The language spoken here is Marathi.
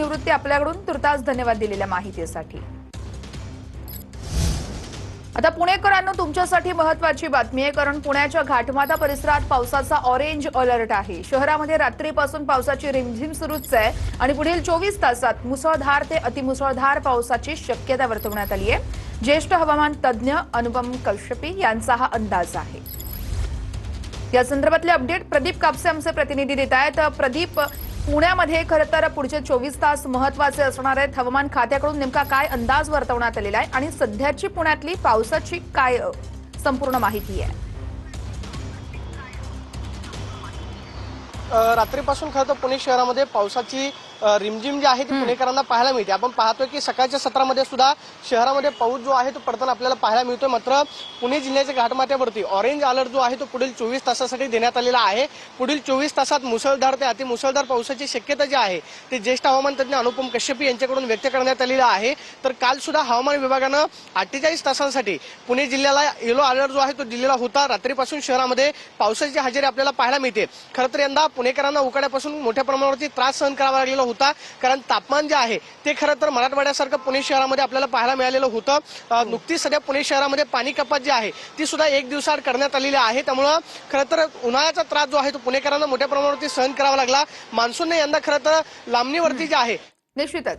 निवृत्ती आपल्याकडून तुर्तास धन्यवाद दिलेल्या माहितीसाठी। आता पुणेकरांनो, तुमच्यासाठी महत्त्वाची बातमी आहे, कारण पुण्याच्या घाटमाथा परिसरात पावसाचा ऑरेंज अलर्ट आहे। शहरामध्ये रात्रीपासून पावसाची रिमझिम सुरूच आहे आणि पुढील 24 तासात मुसळधार ते अतिमुसळधार पावसाची शक्यता वर्तवण्यात आली आहे। ज्येष्ठ हवामान तज्ज्ञ अनुपम कश्यपी यांचा हा अंदाज आहे। या संदर्भातले अपडेट प्रदीप कापसे आमचे प्रतिनिधी देत आहेत। प्रदीप, पुण्यामध्ये खरं तर पुढचे 24 तास महत्त्वाचे असणार आहेत। हवामान खात्याकडून नेमका काय अंदाज वर्तवण्यात आलेला आहे आणि सध्याची पुण्यातली पावसाची काय संपूर्ण माहिती आहे? रात्रीपासून खरं तर पुणे शहरामध्ये पावसाची रिमझिम जी आहे ती पुणेकरांना पाहायला मिळते। आपण पाहतोय की सकाळच्या सत्रामध्ये सुद्धा शहरामध्ये पाऊस जो आहे तो पडताना आपल्याला पाहायला मिळतोय। मात्र पुणे जिल्ह्याच्या घाटमाथ्यावरती ऑरेंज अलर्ट जो आहे तो पुढील 24 तासासाठी देण्यात आलेला आहे। पुढील 24 तासात मुसळधार ते अतिमुसळधार पावसाची शक्यता जी आहे ते ज्येष्ठ हवामान तज्ज्ञ अनुपम कश्यपी यांच्याकडून व्यक्त करण्यात आलेला आहे। तर काल सुद्धा हवामान विभागानं 48 तासांसाठी पुणे जिल्ह्याला येलो अलर्ट जो आहे तो दिलेला होता। रात्रीपासून शहरामध्ये पावसाची हजेरी आपल्याला पाहायला मिळते। खरं तर यंदा पुणेकरांना उकाड्यापासून मोठ्या प्रमाणावरती त्रास सहन करावा लागलेला होता, कारण तापमान जे आहे ते खरं तर मराठवाड्यासारखं पुणे शहरामध्ये आपल्याला पाहायला मिळालेलं होतं। नुकतीच सध्या पुणे शहरामध्ये पाणी कपात जी आहे ती सुद्धा 1 दिवसाआड करण्यात आलेली आहे। त्यामुळं खरं तर उन्हाळ्याचा त्रास जो आहे तो पुणेकरांना मोठ्या प्रमाणावरती सहन करावा लागला। मान्सूनने यंदा खरं तर लांबणीवरती जे आहे निश्चितच